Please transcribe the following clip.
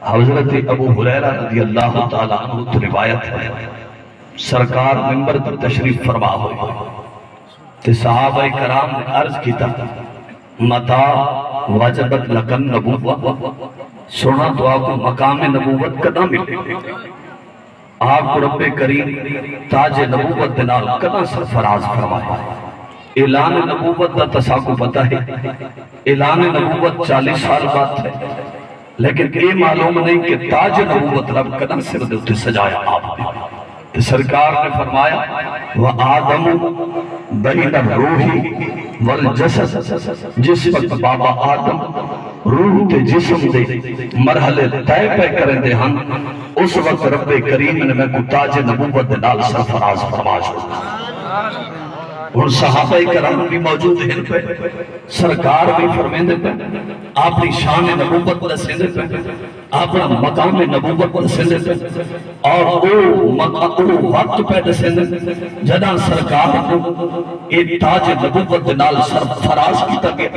حضرت ابو ہریرہ رضی اللہ تعالیٰ عنہ تو روایت ہے، سرکار منبر پر تشریف فرما ہوئے کہ صحابہ کرام نے عرض کی تھا متا وجبت لکن نبوت، سنا تو آپ کو مقام نبوت کدا ملے، آپ کو رب کریم تاج نبوت دنال کدا سرفراز فرمایا۔ اعلان نبوت دا تساکو پتا ہے، اعلان نبوت 40 سال بعد ہے، لیکن یہ معلوم نہیں کہ تاج نبوت رب کدا سر دے اتے سجایا آپ نے۔ تو سرکار نے فرمایا وَآدَمُ بَيْنَ الرُّوحِ وَالْجَسَدِ، جس وقت بابا آدم روح تے جسم دے مرحلے طے پہ کریں دے ہن، اس وقت رب کریم نے میں کو تاج نبوت دے نال سرفراز فرما چھوڑا۔ اور صحابہ کرام بھی موجود ہیں پہ، سرکار بھی فرمیندے پہ، اپنی شان نبوت دسیندے پہ، اپنا مقام نبوت دسیندے پہ، اور وہ وقت پہ دسیندے جدہ سرکار کو ایک تاج نبوت نال سرفراز کیتا گیا۔